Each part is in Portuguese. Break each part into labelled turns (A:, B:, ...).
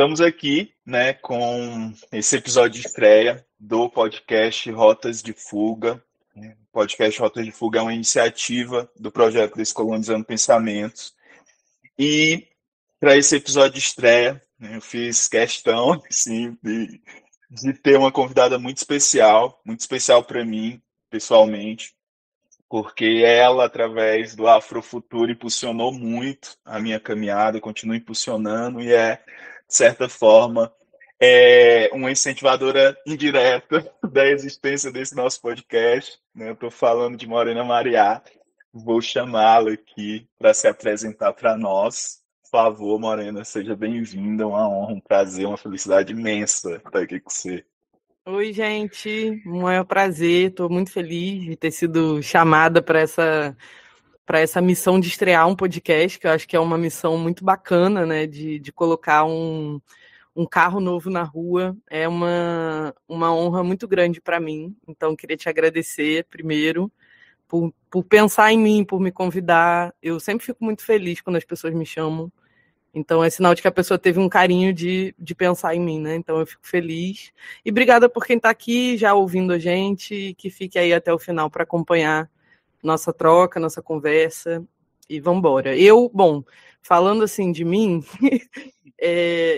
A: Estamos aqui, né, com esse episódio de estreia do podcast Rotas de Fuga. O podcast Rotas de Fuga é uma iniciativa do projeto Descolonizando Pensamentos. E para esse episódio de estreia, né, eu fiz questão, assim, de ter uma convidada muito especial para mim, pessoalmente, porque ela, através do Afrofuturo, impulsionou muito a minha caminhada, continua impulsionando e de certa forma, uma incentivadora indireta da existência desse nosso podcast. Né? Eu estou falando de Morena Mariá, vou chamá-la aqui para se apresentar para nós. Por favor, Morena, seja bem-vinda, uma honra, um prazer, uma felicidade imensa estar aqui com você.
B: Oi, gente, um maior prazer, estou muito feliz de ter sido chamada para essa missão de estrear um podcast, que eu acho que é uma missão muito bacana, né, de colocar um carro novo na rua, é uma honra muito grande para mim, então queria te agradecer primeiro por pensar em mim, por me convidar, eu sempre fico muito feliz quando as pessoas me chamam, então é sinal de que a pessoa teve um carinho de pensar em mim, né? Então eu fico feliz. E obrigada por quem está aqui já ouvindo a gente, que fique aí até o final para acompanhar nossa troca, nossa conversa. E vamos embora. Falando assim de mim,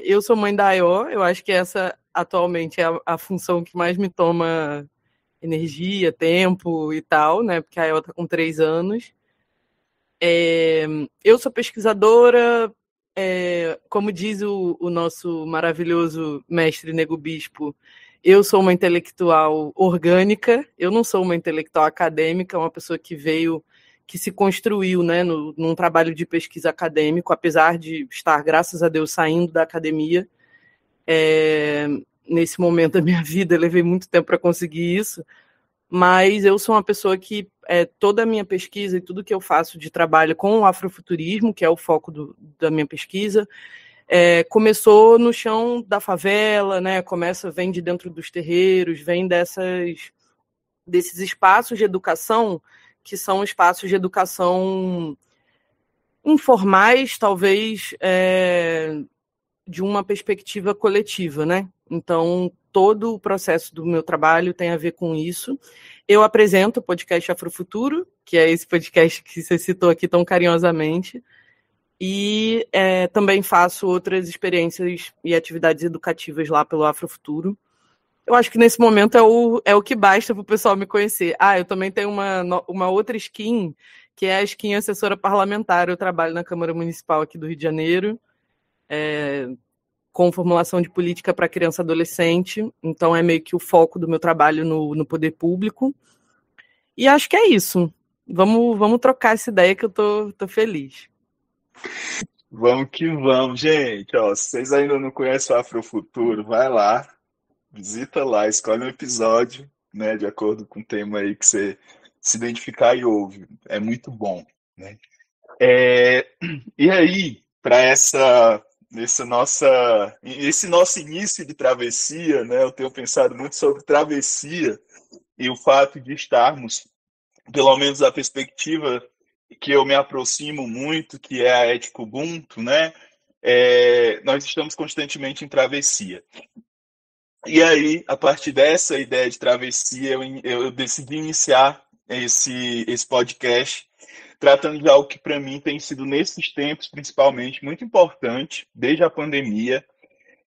B: eu sou mãe da Aió, eu acho que essa atualmente é a função que mais me toma energia, tempo e tal, né? Porque a Aió está com 3 anos. Eu sou pesquisadora, como diz o nosso maravilhoso mestre Nego Bispo, eu sou uma intelectual orgânica, eu não sou uma intelectual acadêmica, uma pessoa que se construiu, né, num trabalho de pesquisa acadêmico, apesar de estar, graças a Deus, saindo da academia. Nesse momento da minha vida, eu levei muito tempo para conseguir isso, mas eu sou uma pessoa que toda a minha pesquisa e tudo que eu faço de trabalho com o afrofuturismo, que é o foco da minha pesquisa, começou no chão da favela, né? Vem de dentro dos terreiros, vem desses espaços de educação que são espaços de educação informais, talvez de uma perspectiva coletiva, né? Então, todo o processo do meu trabalho tem a ver com isso. Eu apresento o podcast Afrofuturo, que é esse podcast que você citou aqui tão carinhosamente, e também faço outras experiências e atividades educativas lá pelo Afrofuturo. Eu acho que nesse momento é o que basta para o pessoal me conhecer. Eu também tenho uma outra skin, que é a skin assessora parlamentar. Eu trabalho na Câmara Municipal aqui do Rio de Janeiro, com formulação de política para criança e adolescente. Então é meio que o foco do meu trabalho no poder público. E acho que é isso. Vamos trocar essa ideia que eu tô feliz.
A: Vamos que vamos, gente. Ó, se vocês ainda não conhecem o Afrofuturo, vai lá, visita lá, escolhe um episódio, né, de acordo com o tema aí que você se identificar e ouve. É muito bom, né? E aí, para esse nosso início de travessia, né, eu tenho pensado muito sobre travessia e o fato de estarmos, pelo menos a perspectiva que eu me aproximo muito, que é a ética Ubuntu, né? Nós estamos constantemente em travessia. E aí, a partir dessa ideia de travessia, eu decidi iniciar esse podcast, tratando de algo que para mim tem sido, nesses tempos, principalmente, muito importante, desde a pandemia,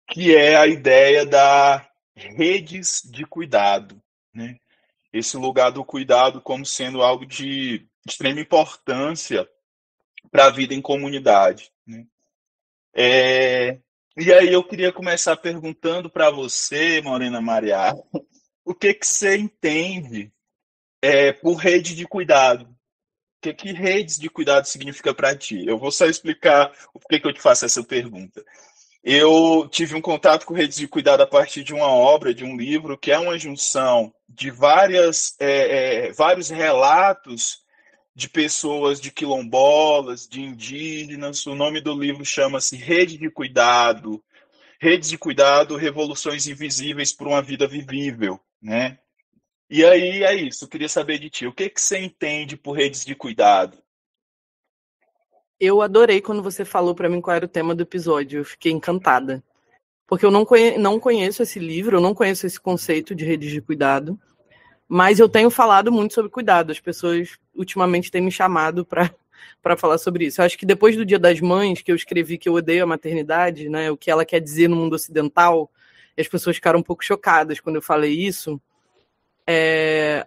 A: que é a ideia da redes de cuidado, né? Esse lugar do cuidado como sendo algo de extrema importância para a vida em comunidade, né? E aí eu queria começar perguntando para você, Morena Mariá, o que você entende por rede de cuidado? Que redes de cuidado significa para ti? Eu vou só explicar o porquê que eu te faço essa pergunta. Eu tive um contato com redes de cuidado a partir de uma obra, de um livro, que é uma junção de vários relatos de pessoas de quilombolas, de indígenas. O nome do livro chama-se Rede de Cuidado, Redes de Cuidado, Revoluções Invisíveis por uma Vida Vivível, né? E aí é isso, eu queria saber de ti, o que você entende por redes de cuidado?
B: Eu adorei quando você falou para mim qual era o tema do episódio, eu fiquei encantada. porque eu não conheço esse livro, eu não conheço esse conceito de redes de cuidado, mas eu tenho falado muito sobre cuidado. As pessoas ultimamente têm me chamado para falar sobre isso. Eu acho que depois do Dia das Mães, que eu escrevi que eu odeio a maternidade, né, o que ela quer dizer no mundo ocidental, e as pessoas ficaram um pouco chocadas quando eu falei isso,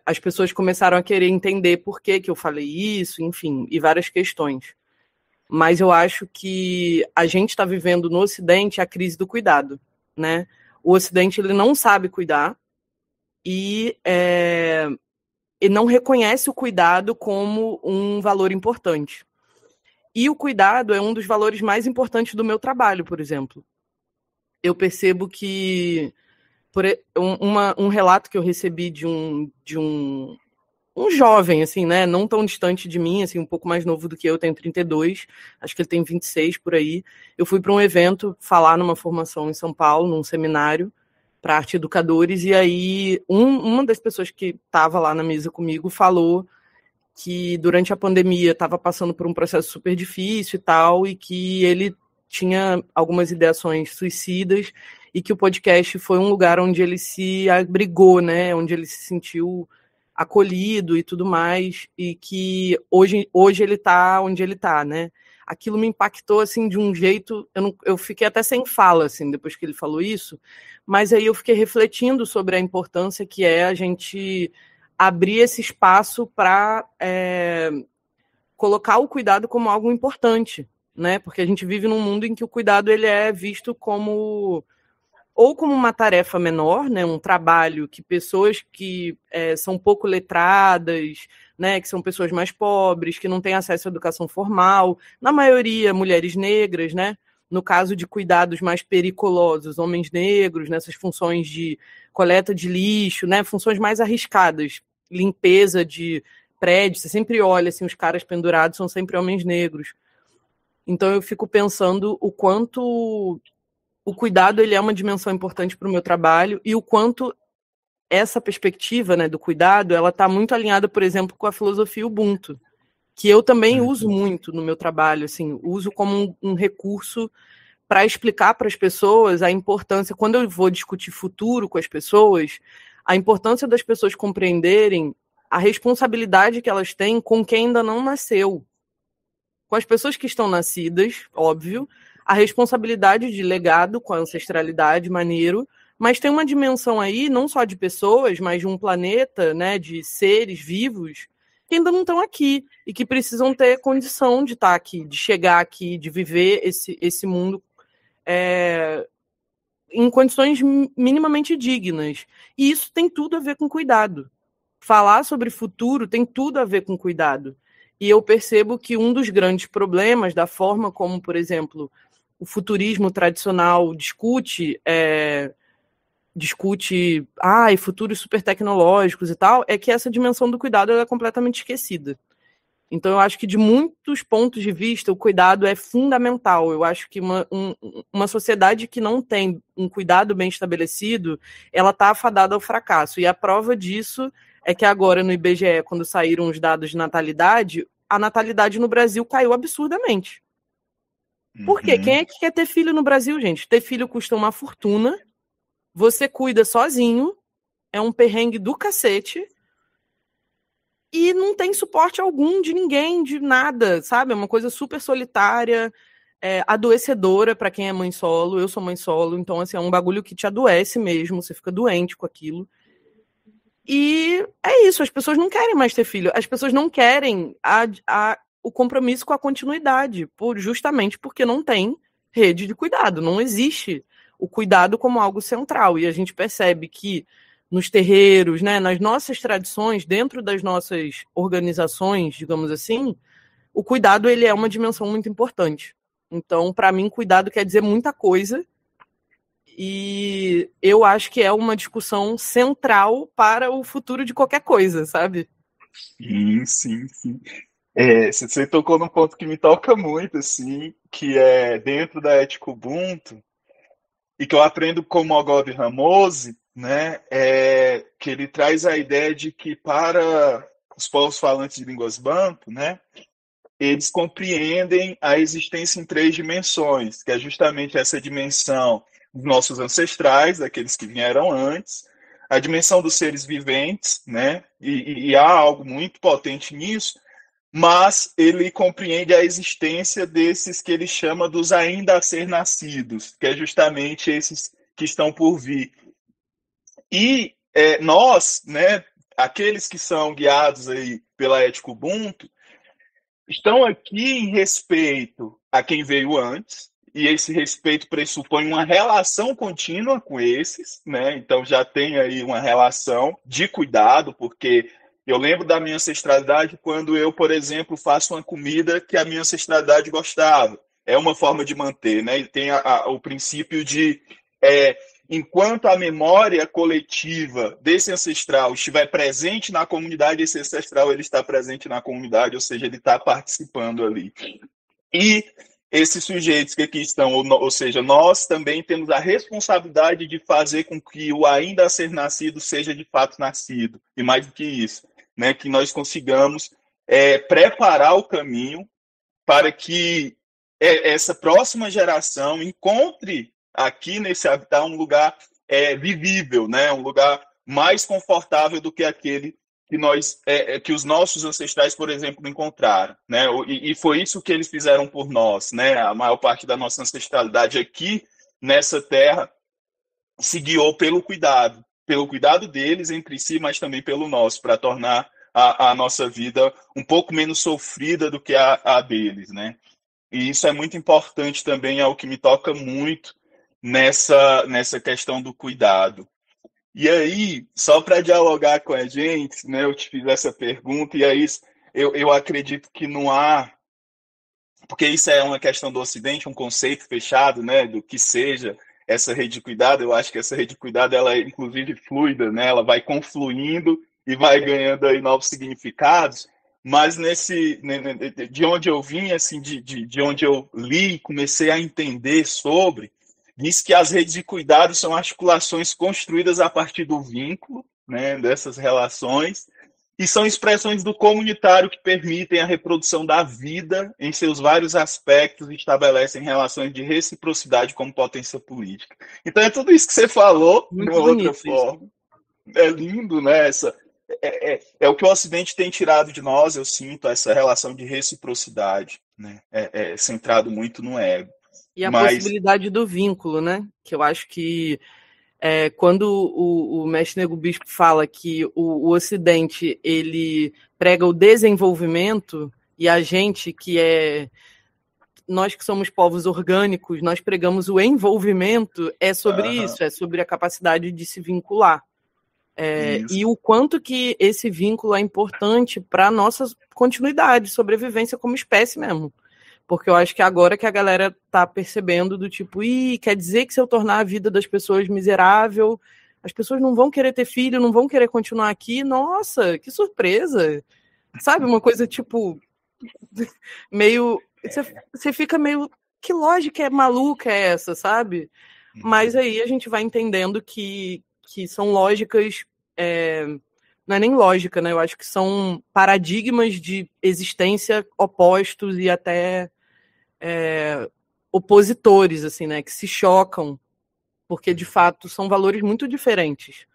B: as pessoas começaram a querer entender por que eu falei isso, enfim, e várias questões. Mas eu acho que a gente está vivendo no Ocidente a crise do cuidado, né? O Ocidente ele não sabe cuidar e não reconhece o cuidado como um valor importante. E o cuidado é um dos valores mais importantes do meu trabalho, por exemplo. Eu percebo que um relato que eu recebi de um jovem, assim, né, não tão distante de mim, assim, um pouco mais novo do que eu, tenho 32, acho que ele tem 26 por aí. Eu fui para um evento falar numa formação em São Paulo, num seminário para arte educadores, e aí uma das pessoas que estava lá na mesa comigo falou que durante a pandemia estava passando por um processo super difícil e tal, e que ele tinha algumas ideações suicidas, e que o podcast foi um lugar onde ele se abrigou, né, onde ele se sentiu acolhido e tudo mais, e que hoje ele está onde ele está, né? Aquilo me impactou assim de um jeito, eu fiquei até sem fala assim depois que ele falou isso, mas aí eu fiquei refletindo sobre a importância que é a gente abrir esse espaço para colocar o cuidado como algo importante, né? Porque a gente vive num mundo em que o cuidado ele é visto como ou como uma tarefa menor, né, um trabalho que pessoas que são pouco letradas, né, que são pessoas mais pobres, que não têm acesso à educação formal, na maioria mulheres negras, né, no caso de cuidados mais periculosos, homens negros, nessas funções de coleta de lixo, né, funções mais arriscadas, limpeza de prédios, você sempre olha, assim, os caras pendurados são sempre homens negros. Então eu fico pensando o quanto o cuidado ele é uma dimensão importante para o meu trabalho e o quanto essa perspectiva, né, do cuidado, ela está muito alinhada, por exemplo, com a filosofia Ubuntu, que eu também uso muito no meu trabalho, assim, uso como um recurso para explicar para as pessoas a importância, quando eu vou discutir futuro com as pessoas, a importância das pessoas compreenderem a responsabilidade que elas têm com quem ainda não nasceu. Com as pessoas que estão nascidas, óbvio, a responsabilidade de legado com a ancestralidade, maneiro, mas tem uma dimensão aí, não só de pessoas, mas de um planeta, né, de seres vivos, que ainda não estão aqui e que precisam ter condição de estar aqui, de chegar aqui, de viver esse mundo em condições minimamente dignas. E isso tem tudo a ver com cuidado. Falar sobre futuro tem tudo a ver com cuidado. E eu percebo que um dos grandes problemas da forma como, por exemplo, o futurismo tradicional discute futuros super tecnológicos e tal, é que essa dimensão do cuidado é completamente esquecida. Então, eu acho que, de muitos pontos de vista, o cuidado é fundamental. Eu acho que uma sociedade que não tem um cuidado bem estabelecido, ela está afadada ao fracasso. E a prova disso é que agora, no IBGE, quando saíram os dados de natalidade, a natalidade no Brasil caiu absurdamente. Por quê? Quem é que quer ter filho no Brasil, gente? Ter filho custa uma fortuna, você cuida sozinho, é um perrengue do cacete, e não tem suporte algum de ninguém, de nada, sabe? É uma coisa super solitária, adoecedora para quem é mãe solo. Eu sou mãe solo, então assim, é um bagulho que te adoece mesmo, você fica doente com aquilo. E é isso, as pessoas não querem mais ter filho, as pessoas não querem o compromisso com a continuidade, justamente porque não tem rede de cuidado, não existe o cuidado como algo central. E a gente percebe que nos terreiros, né, nas nossas tradições, dentro das nossas organizações, digamos assim, o cuidado ele é uma dimensão muito importante. Então, para mim, cuidado quer dizer muita coisa, e eu acho que é uma discussão central para o futuro de qualquer coisa, sabe?
A: Sim. Você tocou num ponto que me toca muito, assim, que é dentro da ética Ubuntu, e que eu aprendo com o Mogove Ramose, né, que ele traz a ideia de que para os povos falantes de línguas banto, né, eles compreendem a existência em três dimensões, que é justamente essa dimensão dos nossos ancestrais, daqueles que vieram antes, a dimensão dos seres viventes, né? E há algo muito potente nisso, mas ele compreende a existência desses que ele chama dos ainda a ser nascidos, que é justamente esses que estão por vir. E nós, né, aqueles que são guiados aí pela ética Ubuntu, estão aqui em respeito a quem veio antes, e esse respeito pressupõe uma relação contínua com esses, né? Então já tem aí uma relação de cuidado, porque eu lembro da minha ancestralidade quando eu, por exemplo, faço uma comida que a minha ancestralidade gostava. É uma forma de manter, né? E tem o princípio de enquanto a memória coletiva desse ancestral estiver presente na comunidade, esse ancestral ele está presente na comunidade, ou seja, ele está participando ali. E esses sujeitos que aqui estão, ou seja, nós também temos a responsabilidade de fazer com que o ainda a ser nascido seja de fato nascido. E mais do que isso, né, que nós consigamos preparar o caminho para que essa próxima geração encontre aqui nesse habitat um lugar vivível, né, um lugar mais confortável do que aquele que os nossos ancestrais, por exemplo, encontraram, né? E foi isso que eles fizeram por nós, né? A maior parte da nossa ancestralidade aqui nessa terra se guiou pelo cuidado deles entre si, mas também pelo nosso, para tornar a nossa vida um pouco menos sofrida do que a deles, né? E isso é muito importante também, é o que me toca muito nessa questão do cuidado. E aí, só para dialogar com a gente, né, eu te fiz essa pergunta, e aí eu acredito que não há, porque isso é uma questão do Ocidente, um conceito fechado, né, do que seja essa rede de cuidado. Eu acho que essa rede de cuidado, ela é inclusive fluida, né, ela vai confluindo e vai ganhando aí novos significados, mas de onde eu vim, assim, de onde eu li e comecei a entender sobre, diz que as redes de cuidado são articulações construídas a partir do vínculo, né, dessas relações, e são expressões do comunitário que permitem a reprodução da vida em seus vários aspectos e estabelecem relações de reciprocidade como potência política. Então é tudo isso que você falou,
B: Muito
A: de uma outra
B: bonito isso.
A: forma. É lindo, né? É o que o Ocidente tem tirado de nós, eu sinto, essa relação de reciprocidade, né? Centrado muito no ego.
B: E a
A: Mas
B: possibilidade do vínculo, né? Que eu acho que quando o mestre Nego Bispo fala que o Ocidente ele prega o desenvolvimento e a gente nós que somos povos orgânicos, nós pregamos o envolvimento, é sobre isso, é sobre a capacidade de se vincular. E o quanto que esse vínculo é importante para a nossa continuidade, sobrevivência como espécie mesmo. Porque eu acho que agora que a galera tá percebendo do tipo, quer dizer que se eu tornar a vida das pessoas miserável, as pessoas não vão querer ter filho, não vão querer continuar aqui. Nossa, que surpresa! Sabe, uma coisa tipo, meio... Você fica meio... Que lógica maluca é essa, sabe? Mas aí a gente vai entendendo que são lógicas... não é nem lógica, né? Eu acho que são paradigmas de existência opostos e até opositores, assim, né? Que se chocam, porque de fato são valores muito diferentes.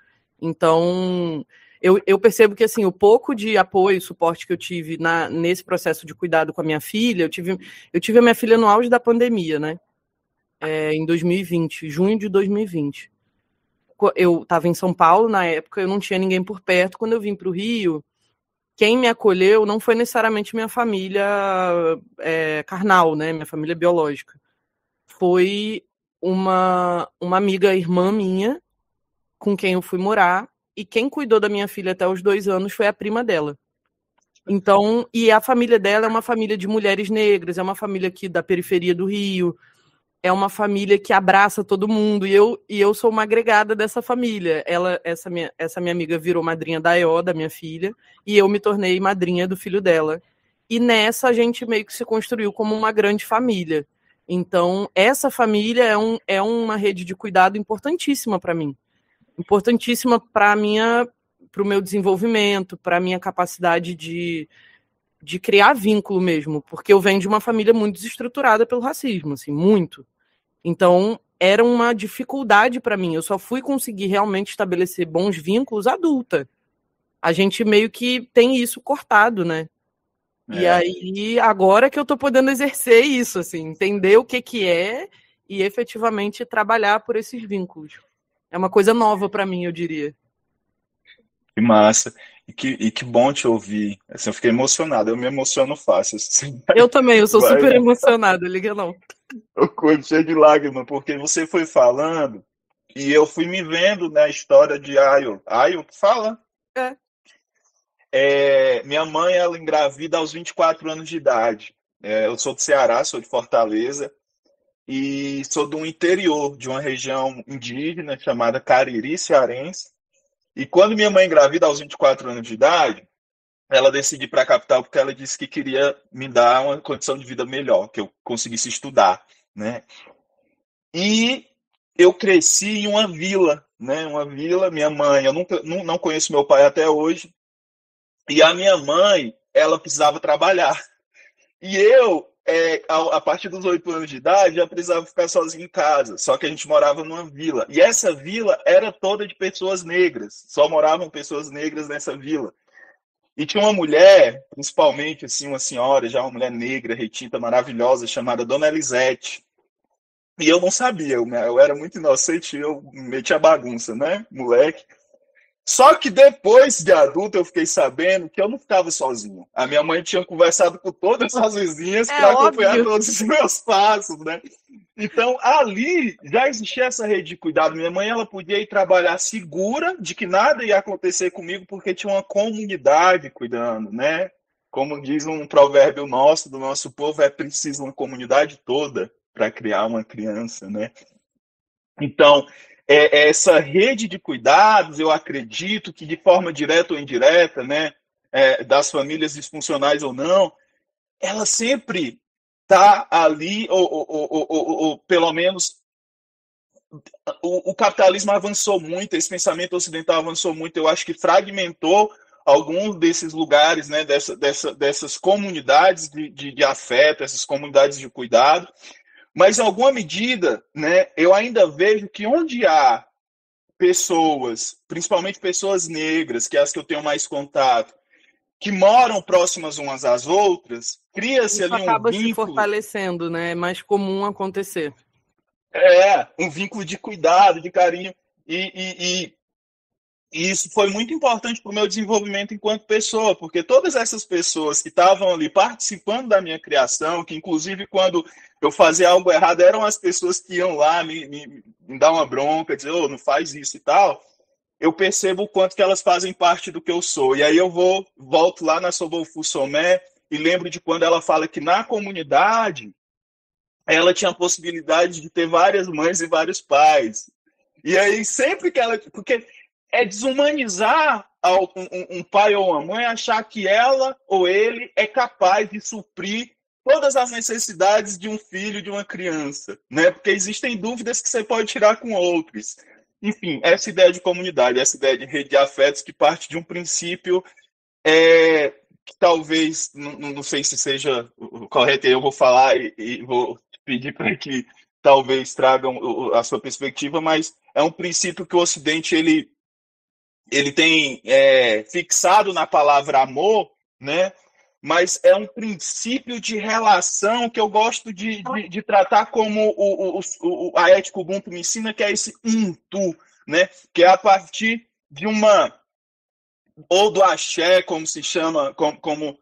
B: Então, eu percebo que assim, o pouco de apoio e suporte que eu tive nesse processo de cuidado com a minha filha, eu tive a minha filha no auge da pandemia, né? Em 2020, junho de 2020. Eu estava em São Paulo na época, eu não tinha ninguém por perto. Quando eu vim para o Rio, quem me acolheu não foi necessariamente minha família carnal, né? Minha família biológica. Foi uma amiga, irmã minha, com quem eu fui morar, e quem cuidou da minha filha até os 2 anos foi a prima dela. Então, e a família dela é uma família de mulheres negras, é uma família aqui da periferia do Rio, é uma família que abraça todo mundo, e eu sou uma agregada dessa família. Essa minha amiga virou madrinha da EO, da minha filha, e eu me tornei madrinha do filho dela. E nessa a gente meio que se construiu como uma grande família. Então, essa família é uma rede de cuidado importantíssima para mim. Importantíssima para o meu desenvolvimento, para a minha capacidade de criar vínculo mesmo, porque eu venho de uma família muito desestruturada pelo racismo, assim, muito. Então, era uma dificuldade para mim. Eu só fui conseguir realmente estabelecer bons vínculos adulta. A gente meio que tem isso cortado, né? E aí, agora que eu tô podendo exercer isso, assim, entender o que é e efetivamente trabalhar por esses vínculos. É uma coisa nova para mim, eu diria.
A: Que massa. E que bom te ouvir. Assim, eu fiquei emocionado. Eu me emociono fácil. Assim,
B: Eu também, eu sou
A: vai,
B: super emocionada, liga não.
A: eu corro cheio de lágrimas, porque você foi falando e eu fui me vendo na história de Ayo. Ayo, que fala?
B: É.
A: Minha mãe, ela engravida aos 24 anos de idade. Eu sou do Ceará, sou de Fortaleza, e sou do interior de uma região indígena chamada Cariri Cearense. E quando minha mãe engravida aos 24 anos de idade, ela decide ir para a capital porque ela disse que queria me dar uma condição de vida melhor, que eu conseguisse estudar, né? E eu cresci em uma vila, né? Uma vila, minha mãe, eu nunca, não conheço meu pai até hoje, e a minha mãe, ela precisava trabalhar. E eu, a partir dos 8 anos de idade, já precisava ficar sozinho em casa. Só que a gente morava numa vila. E essa vila era toda de pessoas negras. Só moravam pessoas negras nessa vila. E tinha uma mulher, principalmente assim, uma senhora, já uma mulher negra, retinta, maravilhosa, chamada Dona Elisete. E eu não sabia, eu era muito inocente, eu metia bagunça, né, moleque. Só que depois de adulto eu fiquei sabendo que eu não ficava sozinho. A minha mãe tinha conversado com todas as vizinhas
B: É
A: para acompanhar
B: óbvio.
A: todos os meus passos, né? Então ali já existia essa rede de cuidado. Minha mãe, ela podia ir trabalhar segura de que nada ia acontecer comigo porque tinha uma comunidade cuidando, né? Como diz um provérbio nosso, do nosso povo, é preciso uma comunidade toda para criar uma criança, né? Então, essa rede de cuidados, eu acredito que de forma direta ou indireta, né, das famílias disfuncionais ou não, ela sempre está ali, ou pelo menos o capitalismo avançou muito, esse pensamento ocidental avançou muito, eu acho que fragmentou alguns desses lugares, né, dessas comunidades de afeto, essas comunidades de cuidado, mas em alguma medida, né, eu ainda vejo que onde há pessoas, principalmente pessoas negras, que é as que eu tenho mais contato, que moram próximas umas às outras, cria-se
B: Isso
A: ali um
B: acaba se
A: vínculo,
B: fortalecendo, né? É mais comum acontecer.
A: um vínculo de cuidado, de carinho, e isso foi muito importante para o meu desenvolvimento enquanto pessoa, porque todas essas pessoas que estavam ali participando da minha criação, que inclusive quando eu fazia algo errado, eram as pessoas que iam lá me dar uma bronca, dizer, oh, não faz isso e tal, eu percebo o quanto que elas fazem parte do que eu sou. E aí eu volto lá na Sobofu Somé e lembro de quando ela fala que na comunidade ela tinha a possibilidade de ter várias mães e vários pais. E aí sempre que ela... Porque é desumanizar um pai ou uma mãe achar que ela ou ele é capaz de suprir todas as necessidades de um filho, de uma criança, né? Porque existem dúvidas que você pode tirar com outros. Enfim, essa ideia de comunidade, essa ideia de rede de afetos que parte de um princípio que talvez, não sei se seja o correto, eu vou falar e vou pedir para que talvez tragam a sua perspectiva, mas é um princípio que o Ocidente ele tem fixado na palavra amor, né? Mas é um princípio de relação que eu gosto de tratar como a ética Ubuntu me ensina, que é esse tu, né? Que é a partir de uma, ou do axé, como se chama, como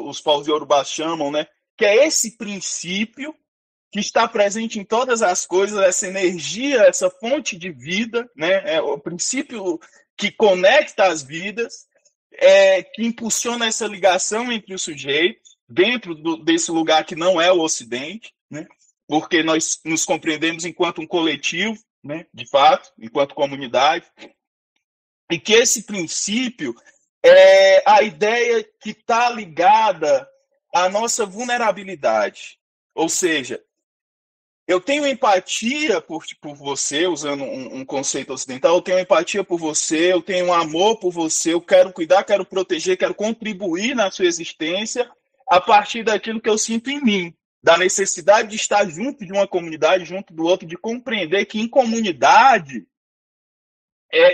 A: os povos iorubás chamam, né? Que é esse princípio que está presente em todas as coisas, essa energia, essa fonte de vida, né? É o princípio que conecta as vidas, que impulsiona essa ligação entre os sujeitos, dentro desse lugar que não é o Ocidente, né? Porque nós nos compreendemos enquanto um coletivo, né? De fato, enquanto comunidade, e que esse princípio é a ideia que está ligada à nossa vulnerabilidade. Ou seja, eu tenho empatia por você, usando um conceito ocidental, eu tenho empatia por você, eu tenho um amor por você, eu quero cuidar, quero proteger, quero contribuir na sua existência a partir daquilo que eu sinto em mim, da necessidade de estar junto de uma comunidade, junto do outro, de compreender que em comunidade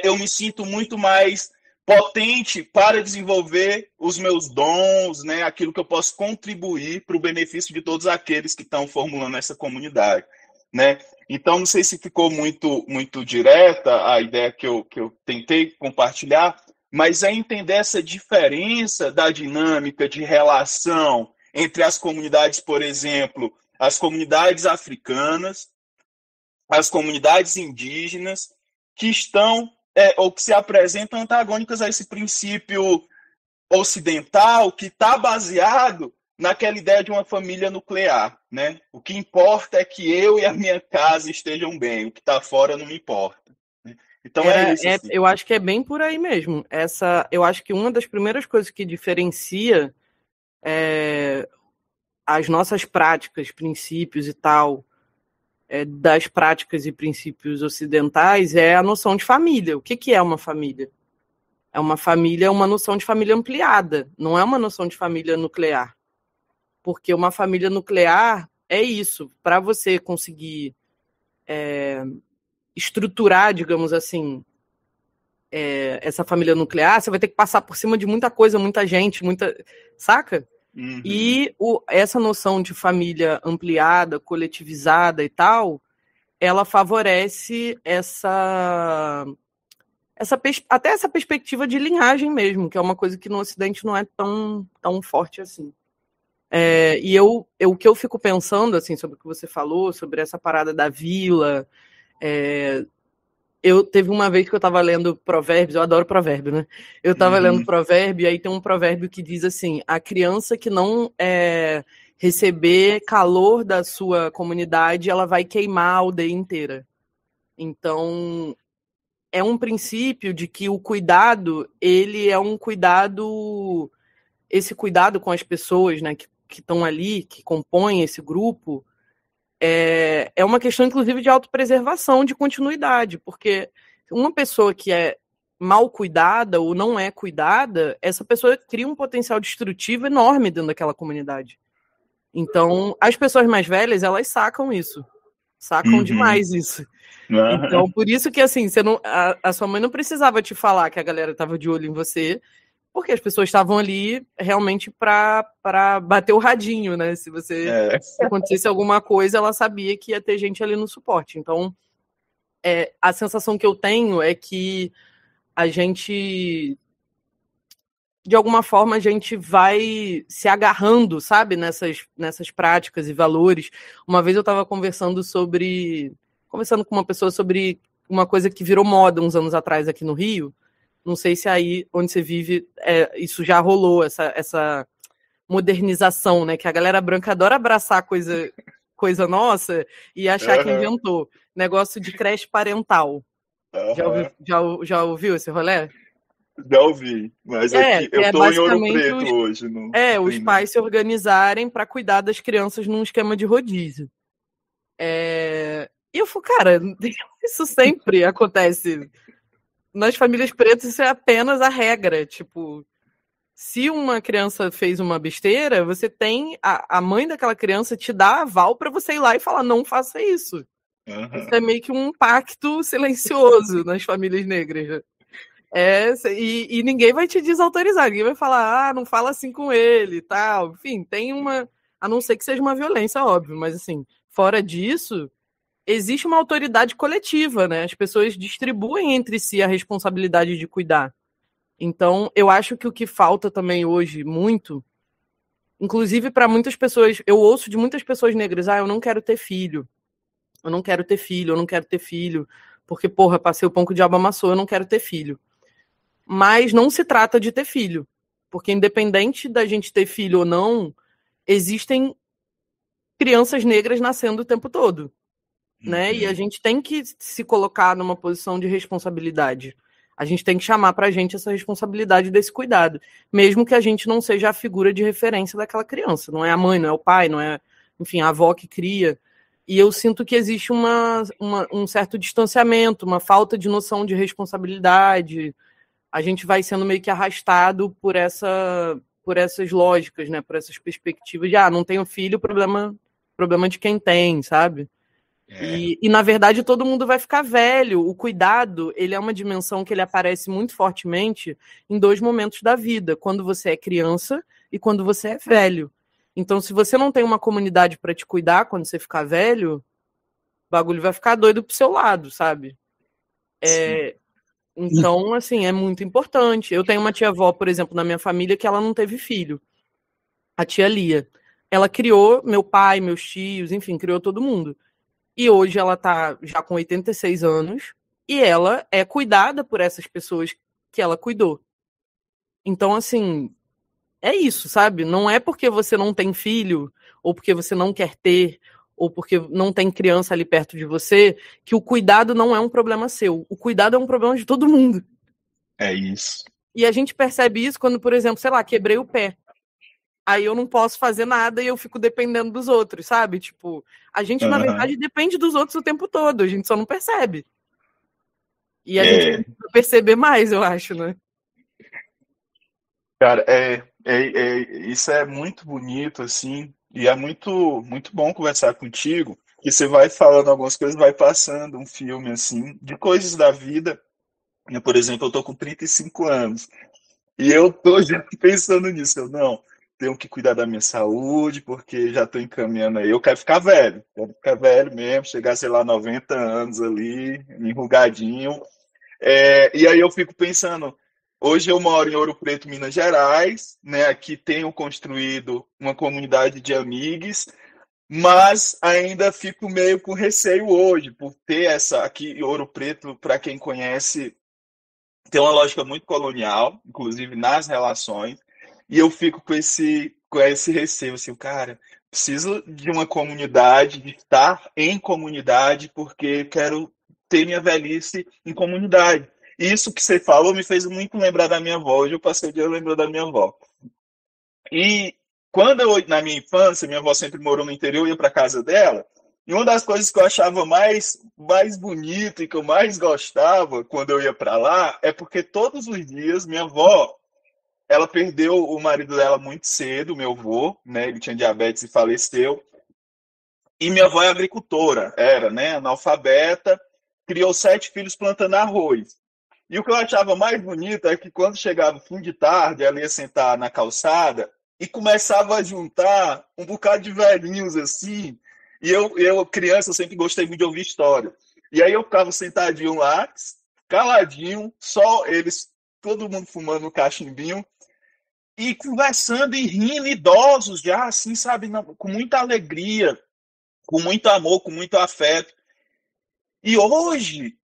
A: eu me sinto muito mais potente para desenvolver os meus dons, né, aquilo que eu posso contribuir para o benefício de todos aqueles que estão formulando essa comunidade, né? Então, não sei se ficou muito direta a ideia que eu tentei compartilhar, mas é entender essa diferença da dinâmica de relação entre as comunidades, por exemplo, as comunidades africanas, as comunidades indígenas, que estão ou que se apresentam antagônicas a esse princípio ocidental que está baseado naquela ideia de uma família nuclear, né? O que importa é que eu e a minha casa estejam bem, o que está fora não me importa. Então é isso. Assim.
B: Eu acho que é bem por aí mesmo. Eu acho que uma das primeiras coisas que diferencia as nossas práticas, princípios e tal, das práticas e princípios ocidentais é a noção de família. O que é uma família? Uma família é uma noção de família ampliada, não é uma noção de família nuclear. Porque uma família nuclear é isso. Para você conseguir estruturar, digamos assim, essa família nuclear, você vai ter que passar por cima de muita coisa, muita gente, saca? Uhum. E essa noção de família ampliada, coletivizada e tal, ela favorece até essa perspectiva de linhagem mesmo, que é uma coisa que no Ocidente não é tão forte assim. O que eu fico pensando assim, sobre o que você falou, sobre essa parada da vila, teve uma vez que eu estava lendo Provérbios, eu adoro provérbio, né? Eu estava lendo provérbio, e aí tem um provérbio que diz assim: a criança que não receber calor da sua comunidade, ela vai queimar a aldeia inteira. Então, é um princípio de que o cuidado, ele é um cuidado, esse cuidado com as pessoas, né, que estão ali, que compõem esse grupo, é uma questão, inclusive, de autopreservação, de continuidade, porque uma pessoa que é mal cuidada ou não é cuidada, essa pessoa cria um potencial destrutivo enorme dentro daquela comunidade. Então, as pessoas mais velhas, elas sacam isso. Sacam demais isso. Então, por isso que, assim, a sua mãe não precisava te falar que a galera estava de olho em você, porque as pessoas estavam ali realmente para bater o radinho, né? Se acontecesse alguma coisa, ela sabia que ia ter gente ali no suporte. Então, a sensação que eu tenho é que a gente, de alguma forma, a gente vai se agarrando, sabe? Nessas práticas e valores. Uma vez eu estava conversando com uma pessoa sobre uma coisa que virou moda uns anos atrás aqui no Rio. Não sei se aí onde você vive isso já rolou, essa modernização, né? Que a galera branca adora abraçar coisa nossa e achar que inventou. Negócio de creche parental. Já ouviu esse rolê?
A: Já ouvi, mas aqui eu estou em Ouro Preto hoje.
B: Os pais se organizarem para cuidar das crianças num esquema de rodízio. E eu falo, cara, isso sempre acontece. Nas famílias pretas, isso é apenas a regra. Tipo, se uma criança fez uma besteira, você tem a mãe daquela criança te dá aval para você ir lá e falar, não faça isso. Isso é meio que um pacto silencioso nas famílias negras. E ninguém vai te desautorizar, ninguém vai falar, não fala assim com ele e tal. Enfim, tem a não ser que seja uma violência, óbvio, mas assim, fora disso, existe uma autoridade coletiva, né? As pessoas distribuem entre si a responsabilidade de cuidar. Então, eu acho que o que falta também hoje, muito, inclusive para muitas pessoas, eu ouço de muitas pessoas negras, eu não quero ter filho. Eu não quero ter filho, eu não quero ter filho, porque, porra, passei o pão que o diabo amassou, eu não quero ter filho. Mas não se trata de ter filho, porque independente da gente ter filho ou não, existem crianças negras nascendo o tempo todo, né? E a gente tem que se colocar numa posição de responsabilidade. A gente tem que chamar pra gente essa responsabilidade desse cuidado, mesmo que a gente não seja a figura de referência daquela criança, não é a mãe, não é o pai, não é, enfim, a avó que cria. E eu sinto que existe um certo distanciamento, uma falta de noção de responsabilidade. A gente vai sendo meio que arrastado por essas lógicas, né? Por essas perspectivas de, não tenho filho, o problema problema de quem tem, sabe? E, na verdade, todo mundo vai ficar velho. O cuidado, ele é uma dimensão que ele aparece muito fortemente em 2 momentos da vida, quando você é criança e quando você é velho. Então, se você não tem uma comunidade para te cuidar quando você ficar velho, o bagulho vai ficar doido pro seu lado, sabe? Então, assim, é muito importante. Eu tenho uma tia-avó, por exemplo, na minha família, que ela não teve filho. A tia Lia. Ela criou meu pai, meus tios, enfim, criou todo mundo. E hoje ela tá já com 86 anos e ela é cuidada por essas pessoas que ela cuidou. Então, assim, é isso, sabe? Não é porque você não tem filho, ou porque você não quer ter, ou porque não tem criança ali perto de você, que o cuidado não é um problema seu. O cuidado é um problema de todo mundo.
A: É isso.
B: E a gente percebe isso quando, por exemplo, sei lá, quebrei o pé. Aí eu não posso fazer nada e eu fico dependendo dos outros, sabe? Tipo, a gente, na verdade, depende dos outros o tempo todo, a gente só não percebe. E a gente precisa perceber mais, eu acho, né?
A: Cara, isso é muito bonito, assim, e é muito, muito bom conversar contigo, que você vai falando algumas coisas, vai passando um filme, assim, de coisas da vida. Por exemplo, eu tô com 35 anos, e eu tô já pensando nisso, não, tenho que cuidar da minha saúde, porque já tô encaminhando aí, eu quero ficar velho mesmo, chegar, sei lá, 90 anos ali, enrugadinho, e aí eu fico pensando, hoje eu moro em Ouro Preto, Minas Gerais, né? Aqui tenho construído uma comunidade de amigos, mas ainda fico meio com receio hoje, por ter essa aqui em Ouro Preto, para quem conhece, tem uma lógica muito colonial, inclusive nas relações, e eu fico com esse receio, assim, cara, preciso de uma comunidade, de estar em comunidade, porque quero ter minha velhice em comunidade. Isso que você falou me fez muito lembrar da minha avó. Hoje eu passei o dia lembrando da minha avó. E quando eu, na minha infância, minha avó sempre morou no interior, eu ia para casa dela, e uma das coisas que eu achava mais bonito e que eu mais gostava quando eu ia para lá é porque todos os dias minha avó, ela perdeu o marido dela muito cedo, meu avô, né? Ele tinha diabetes e faleceu. E minha avó é agricultora, era, né? Analfabeta, criou 7 filhos plantando arroz. E o que eu achava mais bonito é que quando chegava o fim de tarde, ela ia sentar na calçada e começava a juntar um bocado de velhinhos assim. E eu criança, eu sempre gostei muito de ouvir história. E aí eu ficava sentadinho lá, caladinho, só eles, todo mundo fumando um cachimbinho e conversando e rindo, idosos já, assim, sabe, com muita alegria, com muito amor, com muito afeto. E hoje,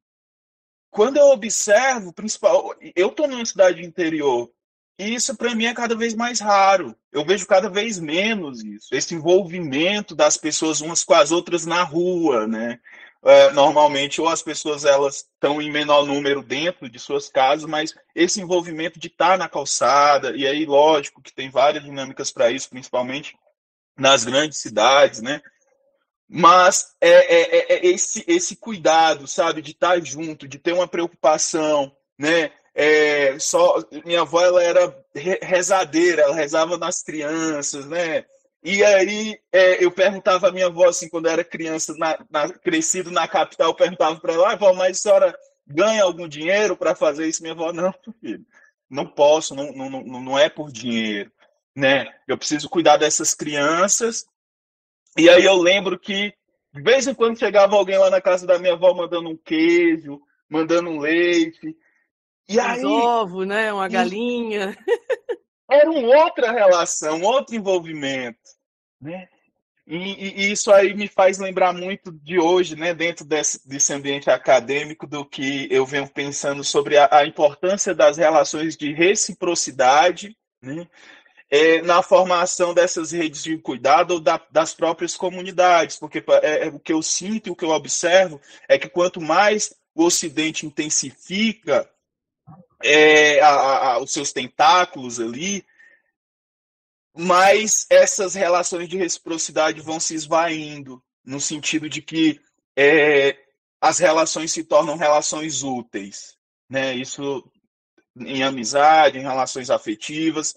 A: quando eu observo, eu estou numa cidade interior, e isso para mim é cada vez mais raro. Eu vejo cada vez menos isso, esse envolvimento das pessoas umas com as outras na rua, né? Normalmente, ou as pessoas elas estão em menor número dentro de suas casas, mas esse envolvimento de estar na calçada, e aí, lógico, que tem várias dinâmicas para isso, principalmente nas grandes cidades, né? Mas esse cuidado, sabe, de estar junto, de ter uma preocupação, né? Minha avó ela era rezadeira, ela rezava nas crianças, né? E aí eu perguntava à minha avó assim, quando eu era criança, crescido na capital, eu perguntava para ela, avó, mas a senhora ganha algum dinheiro para fazer isso? Minha avó, não, filho, não posso, não é por dinheiro, né? Eu preciso cuidar dessas crianças. E aí eu lembro que, de vez em quando, chegava alguém lá na casa da minha avó mandando um queijo, mandando um leite. E
B: Uns
A: aí
B: ovos, né? Uma galinha.
A: era uma outra relação, outro envolvimento, né? E isso aí me faz lembrar muito de hoje, né, dentro desse ambiente acadêmico, do que eu venho pensando sobre a importância das relações de reciprocidade, né, na formação dessas redes de cuidado ou das próprias comunidades, porque o que eu sinto e o que eu observo é que quanto mais o Ocidente intensifica os seus tentáculos ali, mais essas relações de reciprocidade vão se esvaindo, no sentido de que as relações se tornam relações úteis, né? Isso em amizade, em relações afetivas.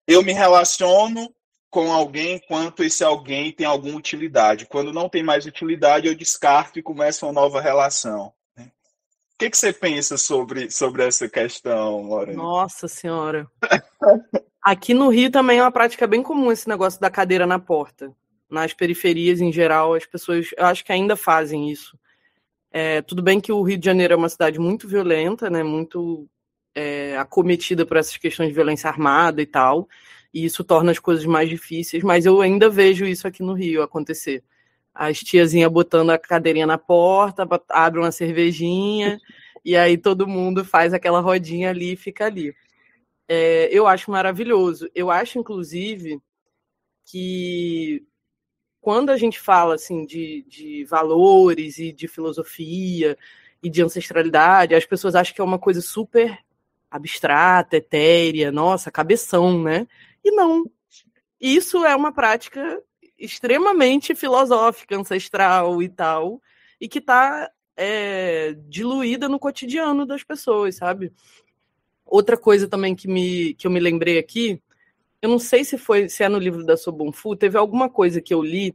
A: Eu me relaciono com alguém enquanto esse alguém tem alguma utilidade. Quando não tem mais utilidade, eu descarto e começo uma nova relação. O que você pensa sobre essa questão, Lorena?
B: Nossa Senhora. Aqui no Rio também é uma prática bem comum esse negócio da cadeira na porta. Nas periferias, em geral, as pessoas, eu acho que ainda fazem isso. Tudo bem que o Rio de Janeiro é uma cidade muito violenta, né, muito acometida por essas questões de violência armada e tal, e isso torna as coisas mais difíceis, mas eu ainda vejo isso aqui no Rio acontecer. As tiazinhas botando a cadeirinha na porta, abre uma cervejinha, e aí todo mundo faz aquela rodinha ali e fica ali. Eu acho maravilhoso. Eu acho, inclusive, que quando a gente fala assim, de valores e de filosofia e de ancestralidade, as pessoas acham que é uma coisa super abstrata, etérea, nossa, cabeção, né? E não. Isso é uma prática extremamente filosófica, ancestral e tal, e que está diluída no cotidiano das pessoas, sabe? Outra coisa também que eu me lembrei aqui, eu não sei se é no livro da Sobon Fu, teve alguma coisa que eu li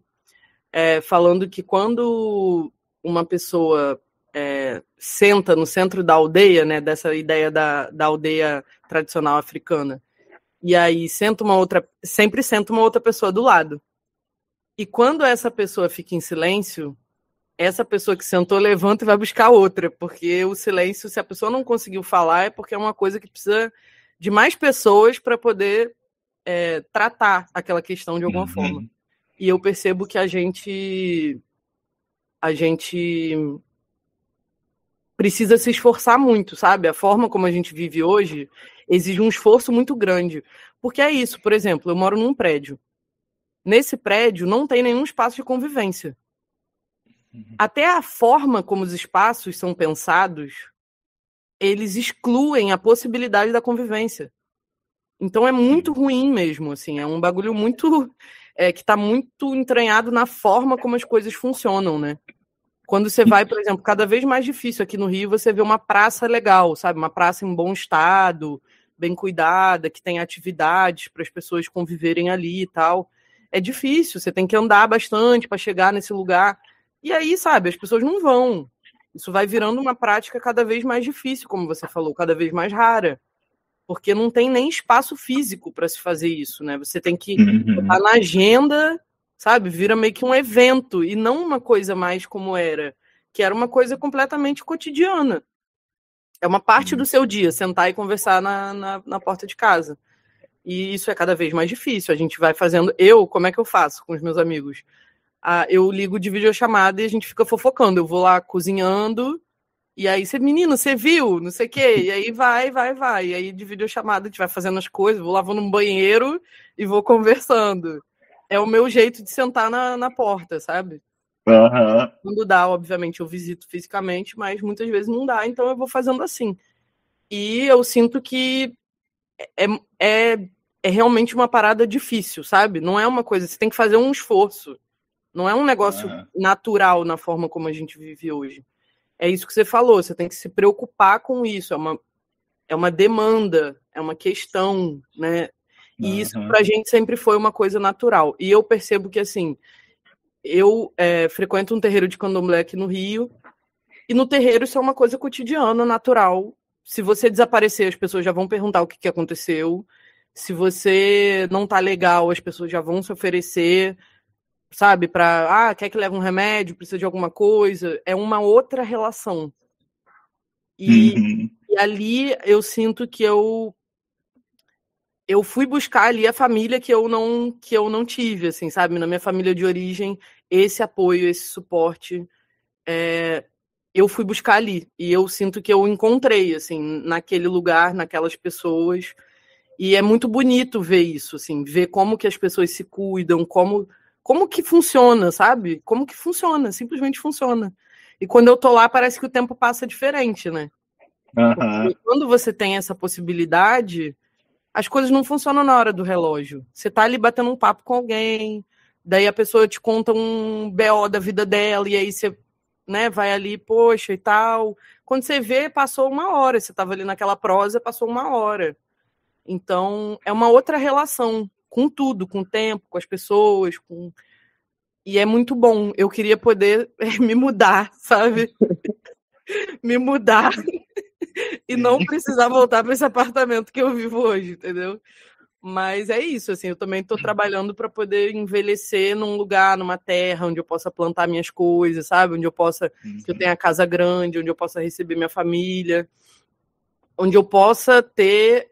B: falando que quando uma pessoa senta no centro da aldeia, né, dessa ideia da aldeia tradicional africana, e aí sempre senta uma outra pessoa do lado. E quando essa pessoa fica em silêncio, essa pessoa que sentou levanta e vai buscar outra, porque o silêncio, se a pessoa não conseguiu falar, é porque é uma coisa que precisa de mais pessoas para poder tratar aquela questão de alguma forma. E eu percebo que a gente precisa se esforçar muito, sabe? A forma como a gente vive hoje exige um esforço muito grande. Porque é isso, por exemplo, eu moro num prédio. Nesse prédio não tem nenhum espaço de convivência. Até a forma como os espaços são pensados, eles excluem a possibilidade da convivência. Então é muito ruim mesmo, assim, é um bagulho muito que está muito entranhado na forma como as coisas funcionam, né? Quando você vai, por exemplo, cada vez mais difícil aqui no Rio, você vê uma praça legal, sabe? Uma praça em bom estado, bem cuidada, que tem atividades para as pessoas conviverem ali e tal. É difícil, você tem que andar bastante para chegar nesse lugar. E aí, sabe, as pessoas não vão. Isso vai virando uma prática cada vez mais difícil, como você falou, cada vez mais rara. Porque não tem nem espaço físico para se fazer isso, né? Você tem que botar na agenda, sabe? Vira meio que um evento, e não uma coisa mais como era, que era uma coisa completamente cotidiana. É uma parte do seu dia, sentar e conversar na porta de casa. E isso é cada vez mais difícil. A gente vai fazendo... como é que eu faço com os meus amigos? Eu ligo de videochamada e a gente fica fofocando. Eu vou lá cozinhando, e aí menino, você viu? Não sei o quê. E aí vai. E aí de videochamada a gente vai fazendo as coisas, vou lavando um banheiro e vou conversando. É o meu jeito de sentar na porta, sabe? Quando dá, obviamente, eu visito fisicamente, mas muitas vezes não dá, então eu vou fazendo assim. E eu sinto que é realmente uma parada difícil, sabe? Não é uma coisa, você tem que fazer um esforço. Não é um negócio natural na forma como a gente vive hoje. É isso que você falou, você tem que se preocupar com isso, é uma demanda, é uma questão, né? E isso pra gente sempre foi uma coisa natural. E eu percebo que, assim, eu frequento um terreiro de candomblé aqui no Rio, e no terreiro isso é uma coisa cotidiana, natural. Se você desaparecer, as pessoas já vão perguntar o que aconteceu. Se você não tá legal, as pessoas já vão se oferecer, sabe, quer que leve um remédio, precisa de alguma coisa. É uma outra relação. E ali eu sinto que eu fui buscar ali a família que eu não tive, assim, sabe? Na minha família de origem, esse apoio, esse suporte, eu fui buscar ali. E eu sinto que eu encontrei, assim, naquele lugar, naquelas pessoas. E é muito bonito ver isso, assim, ver como que as pessoas se cuidam, como que funciona, sabe? Como que funciona, simplesmente funciona. E quando eu tô lá, parece que o tempo passa diferente, né? Porque quando você tem essa possibilidade, as coisas não funcionam na hora do relógio. Você tá ali batendo um papo com alguém, daí a pessoa te conta um BO da vida dela, e aí você, né, vai ali, poxa, e tal. Quando você vê, passou 1 hora. Você tava ali naquela prosa, passou 1 hora. Então, é uma outra relação com tudo, com o tempo, com as pessoas, e é muito bom. Eu queria poder me mudar, sabe? Me mudar e não precisar voltar para esse apartamento que eu vivo hoje, entendeu? Mas é isso, assim, eu também estou trabalhando para poder envelhecer num lugar, numa terra, onde eu possa plantar minhas coisas, sabe? Onde eu possa, que eu tenha casa grande, onde eu possa receber minha família, onde eu possa ter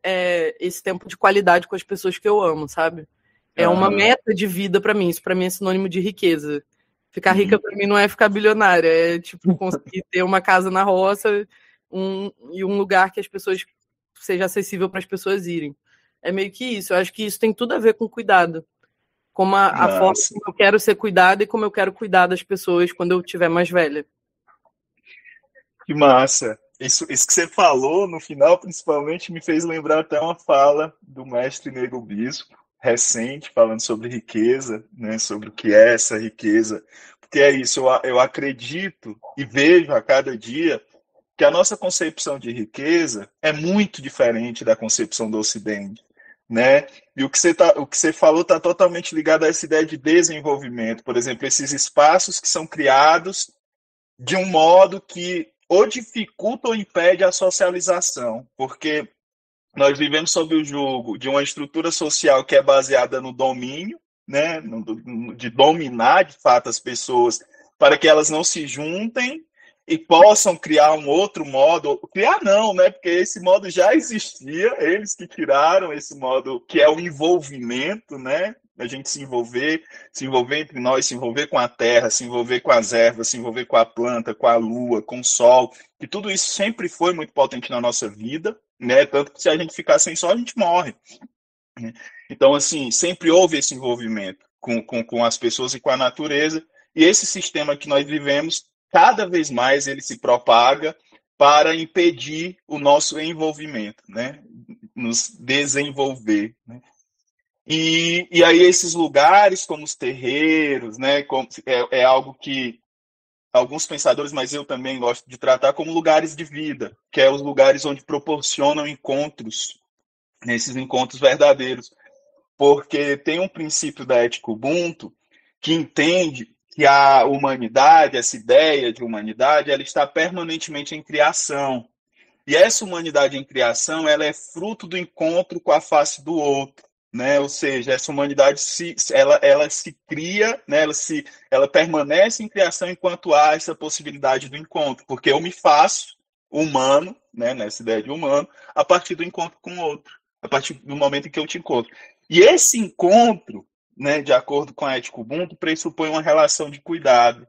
B: esse tempo de qualidade com as pessoas que eu amo, sabe? É uma meta de vida para mim, isso para mim é sinônimo de riqueza. Ficar rica para mim não é ficar bilionária, é tipo conseguir ter uma casa na roça e um lugar que as pessoas seja acessível para as pessoas irem. É meio que isso. Eu acho que isso tem tudo a ver com cuidado. Como a forma como eu quero ser cuidada e como eu quero cuidar das pessoas quando eu estiver mais velha.
A: Que massa! Isso que você falou no final, principalmente, me fez lembrar até uma fala do mestre Nego Bispo, recente, falando sobre riqueza, né, sobre o que é essa riqueza. Porque é isso, eu acredito e vejo a cada dia que a nossa concepção de riqueza é muito diferente da concepção do Ocidente, né? E o que você falou está totalmente ligado a essa ideia de desenvolvimento. Por exemplo, esses espaços que são criados de um modo que ou dificulta ou impede a socialização, porque nós vivemos sob o jugo de uma estrutura social que é baseada no domínio, né? De dominar, de fato, as pessoas para que elas não se juntem e possam criar um outro modo. Criar não, né? Porque esse modo já existia, eles que tiraram esse modo que é o envolvimento, né? A gente se envolver entre nós, se envolver com a terra, se envolver com as ervas, se envolver com a planta, com a lua, com o sol, que tudo isso sempre foi muito potente na nossa vida, né? Tanto que se a gente ficar sem sol, a gente morre. Então, assim, sempre houve esse envolvimento com as pessoas e com a natureza, e esse sistema que nós vivemos, cada vez mais ele se propaga para impedir o nosso envolvimento, né? Nos desenvolver, né? E aí esses lugares como os terreiros, né, é algo que alguns pensadores, mas eu também gosto de tratar como lugares de vida, que é os lugares onde proporcionam encontros, esses encontros verdadeiros, porque tem um princípio da ética Ubuntu que entende que a humanidade, essa ideia de humanidade, ela está permanentemente em criação. E essa humanidade em criação, ela é fruto do encontro com a face do outro, né? Ou seja, essa humanidade ela se cria, né? Ela permanece em criação enquanto há essa possibilidade do encontro, porque eu me faço humano, né? Nessa ideia de humano, a partir do encontro com o outro, a partir do momento em que eu te encontro. E esse encontro, né, de acordo com a ética Ubuntu, pressupõe uma relação de cuidado.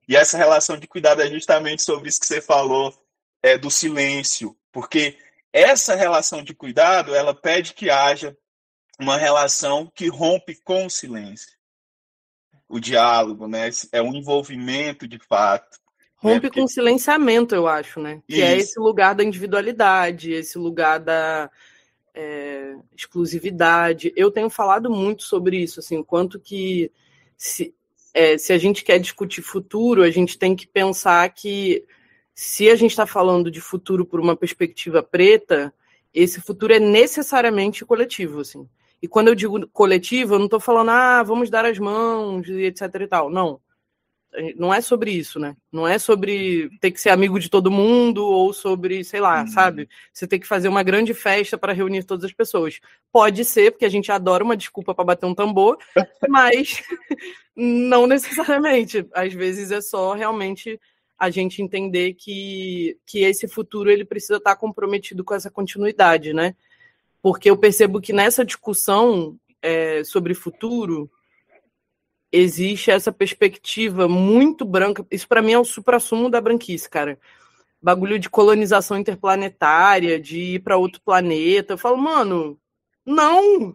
A: E essa relação de cuidado é justamente sobre isso que você falou, do silêncio, porque essa relação de cuidado, ela pede que haja uma relação que rompe com o silêncio. O diálogo, né? É um envolvimento de fato.
B: Rompe com o silenciamento, eu acho, né? Que é esse lugar da individualidade, esse lugar da exclusividade. Eu tenho falado muito sobre isso, assim, o quanto que se a gente quer discutir futuro, a gente tem que pensar que se a gente está falando de futuro por uma perspectiva preta, esse futuro é necessariamente coletivo, assim. E quando eu digo coletivo, eu não estou falando, vamos dar as mãos, e etc e tal. Não é sobre isso, né? Não é sobre ter que ser amigo de todo mundo ou sobre, sei lá, sabe? Você tem que fazer uma grande festa para reunir todas as pessoas. Pode ser, porque a gente adora uma desculpa para bater um tambor, mas não necessariamente. Às vezes é só realmente a gente entender que esse futuro ele precisa estar comprometido com essa continuidade, né? Porque eu percebo que nessa discussão sobre futuro existe essa perspectiva muito branca. Isso, para mim, é o suprassumo da branquice, cara. Bagulho de colonização interplanetária, de ir para outro planeta. Eu falo, mano, não!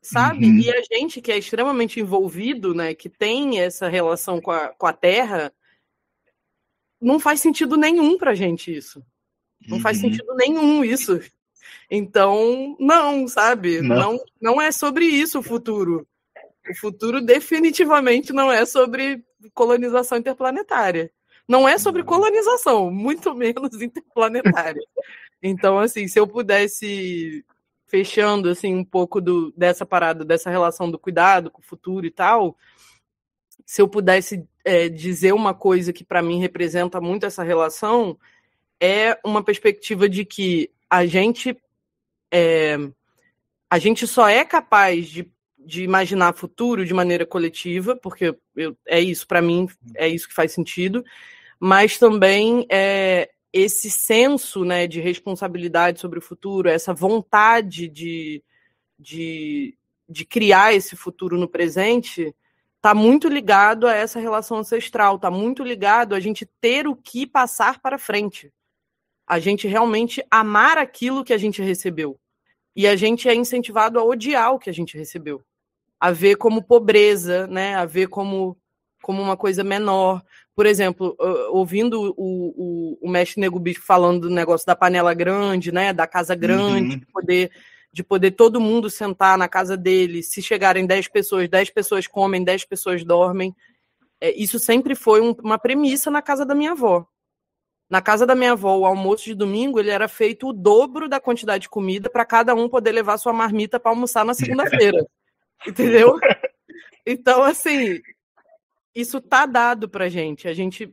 B: Sabe? E a gente que é extremamente envolvido, né, que tem essa relação com a Terra, não faz sentido nenhum pra gente isso. Não faz sentido nenhum isso. Então, não, sabe? Não é sobre isso o futuro. O futuro definitivamente não é sobre colonização interplanetária. Não é sobre colonização, muito menos interplanetária. Então, assim, se eu pudesse fechando assim um pouco dessa parada, dessa relação do cuidado com o futuro e tal, se eu pudesse dizer uma coisa que para mim representa muito essa relação, é uma perspectiva de que a gente só é capaz de imaginar futuro de maneira coletiva, porque é isso, para mim, é isso que faz sentido, mas também esse senso, né, de responsabilidade sobre o futuro, essa vontade de criar esse futuro no presente, está muito ligado a essa relação ancestral, está muito ligado a gente ter o que passar para frente, a gente realmente amar aquilo que a gente recebeu. E a gente é incentivado a odiar o que a gente recebeu, a ver como pobreza, né? A ver como uma coisa menor. Por exemplo, ouvindo o mestre Nego Bispo falando do negócio da panela grande, né? Da casa grande, de poder todo mundo sentar na casa dele, se chegarem 10 pessoas comem, 10 pessoas dormem. Isso sempre foi uma premissa na casa da minha avó. Na casa da minha avó, o almoço de domingo, ele era feito o dobro da quantidade de comida para cada um poder levar sua marmita para almoçar na segunda-feira. Entendeu? Então, assim, isso tá dado pra gente. A gente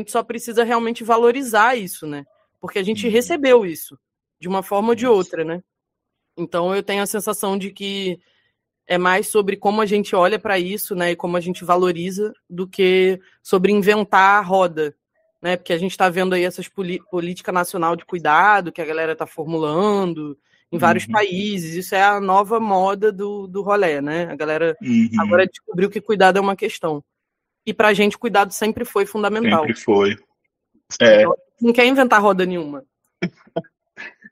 B: só precisa realmente valorizar isso, né? Porque a gente recebeu isso, de uma forma ou de outra, né? Então, eu tenho a sensação de que é mais sobre como a gente olha para isso, né? E como a gente valoriza, do que sobre inventar a roda. Né, porque a gente está vendo aí essas política nacional de cuidado que a galera está formulando em vários países. Isso é a nova moda do rolê, né? A galera agora descobriu que cuidado é uma questão. E para a gente, cuidado sempre foi fundamental.
A: Sempre foi.
B: Então, não quer inventar roda nenhuma.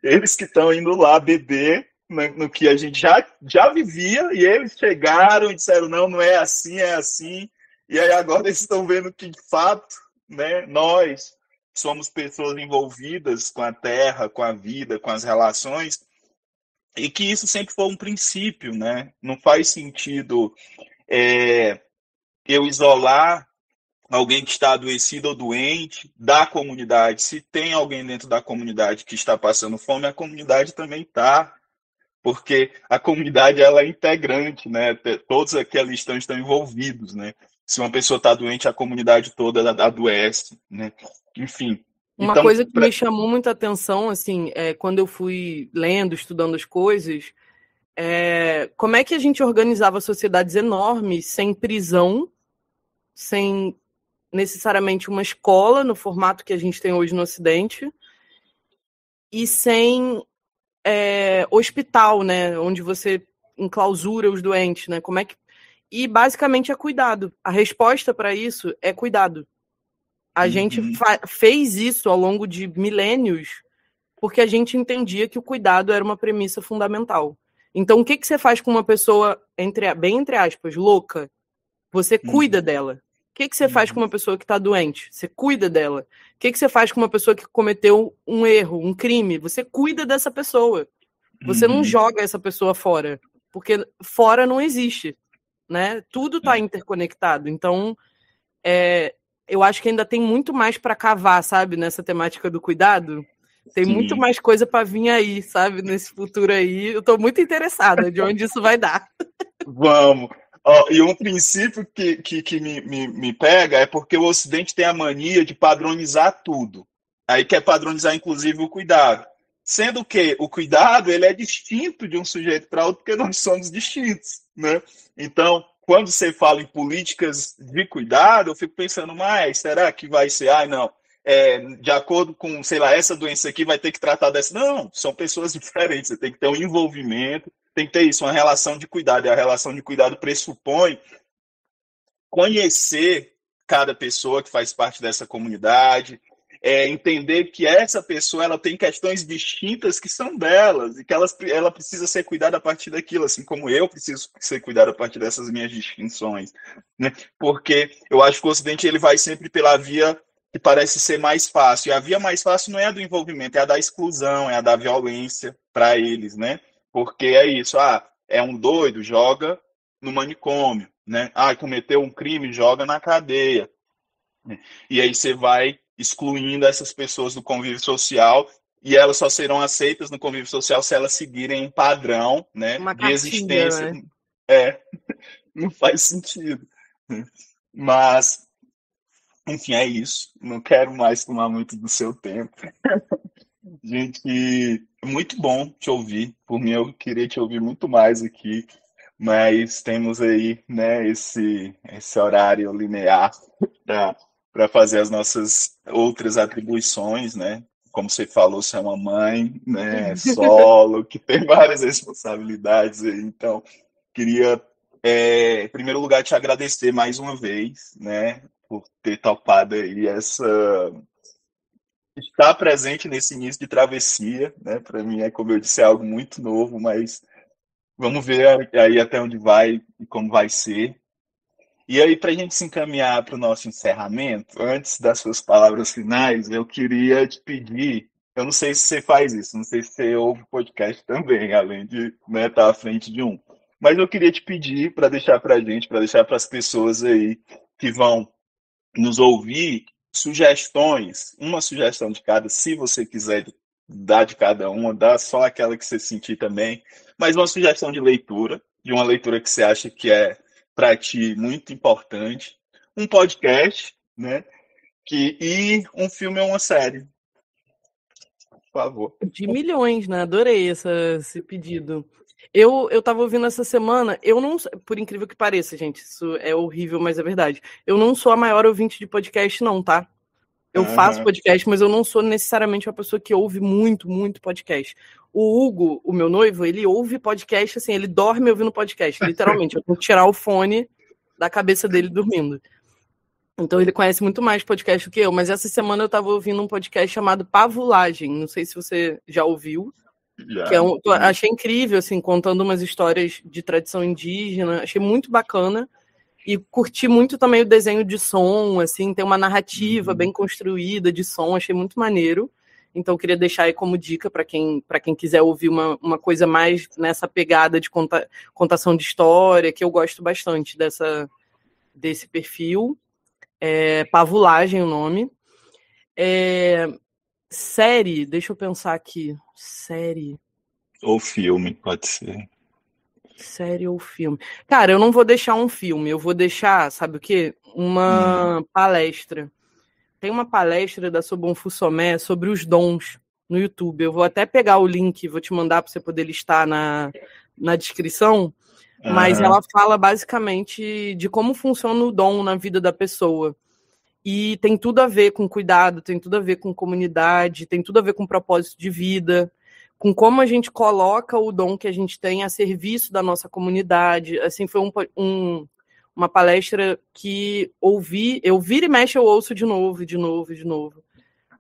A: Eles que estão indo lá beber no que a gente já vivia, e eles chegaram e disseram, não é assim, é assim. E aí agora eles estão vendo que, de fato, né, nós somos pessoas envolvidas com a terra, com a vida, com as relações, e que isso sempre foi um princípio, né? Não faz sentido eu isolar alguém que está adoecido ou doente da comunidade. Se tem alguém dentro da comunidade que está passando fome, a comunidade também está, porque a comunidade ela é integrante, né? Todos aqui ali estão envolvidos, né? Se uma pessoa está doente, a comunidade toda adoece, né? Enfim.
B: Uma coisa que me chamou muita atenção, assim, quando eu fui lendo, estudando as coisas, como é que a gente organizava sociedades enormes sem prisão, sem necessariamente uma escola no formato que a gente tem hoje no Ocidente, e sem hospital, né, onde você enclausura os doentes, né? Como é que... E basicamente é cuidado. A resposta para isso é cuidado. A gente fez isso ao longo de milênios porque a gente entendia que o cuidado era uma premissa fundamental. Então, o que você faz com uma pessoa, bem entre aspas, louca? Você cuida dela. O que você faz com uma pessoa que está doente? Você cuida dela. O que você faz com uma pessoa que cometeu um erro, um crime? Você cuida dessa pessoa. Você não joga essa pessoa fora, porque fora não existe, né? Tudo está interconectado. Então, eu acho que ainda tem muito mais para cavar, sabe, nessa temática do cuidado. Tem muito mais coisa para vir aí, sabe, nesse futuro aí. Eu estou muito interessada de onde isso vai dar.
A: Vamos. E um princípio que me pega é porque o Ocidente tem a mania de padronizar tudo. Aí quer padronizar, inclusive, o cuidado. Sendo que o cuidado ele é distinto de um sujeito para outro, porque nós somos distintos, né? Então, quando você fala em políticas de cuidado, eu fico pensando, mas será que vai ser? Não. De acordo com, sei lá, essa doença aqui vai ter que tratar dessa. Não, são pessoas diferentes. Você tem que ter um envolvimento, tem que ter isso, uma relação de cuidado. E a relação de cuidado pressupõe conhecer cada pessoa que faz parte dessa comunidade, entender que essa pessoa ela tem questões distintas que são delas e que ela precisa ser cuidada a partir daquilo, assim como eu preciso ser cuidado a partir dessas minhas distinções, né? Porque eu acho que o Ocidente ele vai sempre pela via que parece ser mais fácil, e a via mais fácil não é a do envolvimento, é a da exclusão, é a da violência para eles, né? Porque é isso, é um doido, joga no manicômio, né? Cometeu um crime, joga na cadeia. E aí você vai excluindo essas pessoas do convívio social e elas só serão aceitas no convívio social se elas seguirem um padrão, né,
B: Uma
A: de
B: cartilha,
A: existência.
B: né?
A: É, não faz sentido. Mas, enfim, é isso. Não quero mais tomar muito do seu tempo. Gente, muito bom te ouvir. Por mim, eu queria te ouvir muito mais aqui, mas temos aí, né, esse horário linear para fazer as nossas outras atribuições, né? Como você falou, você é uma mãe, né, solo, que tem várias responsabilidades aí. Então, queria, em primeiro lugar, te agradecer mais uma vez, né, por ter topado aí estar presente nesse início de travessia, né? Para mim é, como eu disse, é algo muito novo, mas vamos ver aí até onde vai e como vai ser. E aí, para a gente se encaminhar para o nosso encerramento, antes das suas palavras finais, eu queria te pedir, eu não sei se você faz isso, não sei se você ouve podcast também, além de, né, estar à frente de um. Mas eu queria te pedir para deixar para a gente, para deixar para as pessoas aí que vão nos ouvir, sugestões, uma sugestão de cada, se você quiser dar de cada uma, dá só aquela que você sentir também, mas uma sugestão de uma leitura que você acha que é para ti muito importante, um podcast, né? E um filme ou uma série, por favor.
B: De milhões, né? Adorei esse pedido. Eu tava ouvindo essa semana, eu não, por incrível que pareça, gente, isso é horrível, mas é verdade. Eu não sou a maior ouvinte de podcast, não, tá? Eu faço
A: Uhum.
B: podcast, mas eu não sou necessariamente uma pessoa que ouve muito, muito podcast. O Hugo, o meu noivo, ele ouve podcast, assim, ele dorme ouvindo podcast, literalmente. Eu tenho que tirar o fone da cabeça dele dormindo. Então ele conhece muito mais podcast do que eu, mas essa semana eu estava ouvindo um podcast chamado Pavulagem, não sei se você já ouviu, que
A: Já.
B: achei incrível, assim, contando umas histórias de tradição indígena, achei muito bacana e curti muito também o desenho de som, assim, tem uma narrativa bem construída de som, achei muito maneiro, então queria deixar aí como dica para quem quiser ouvir uma coisa mais nessa pegada de contação de história, que eu gosto bastante desse perfil. Pavulagem o nome. Série, deixa eu pensar aqui. Série
A: Ou filme, pode ser.
B: ou filme. Cara, eu não vou deixar um filme, eu vou deixar, sabe o quê? Uma palestra. Tem uma palestra da Sobon Fussomé sobre os dons no YouTube. Eu vou até pegar o link, vou te mandar para você poder listar na descrição, mas
A: Uhum.
B: ela fala basicamente de como funciona o dom na vida da pessoa. E tem tudo a ver com cuidado, tem tudo a ver com comunidade, tem tudo a ver com propósito de vida, com como a gente coloca o dom que a gente tem a serviço da nossa comunidade. Assim, foi uma palestra que eu vira e mexe, eu ouço de novo, de novo, de novo.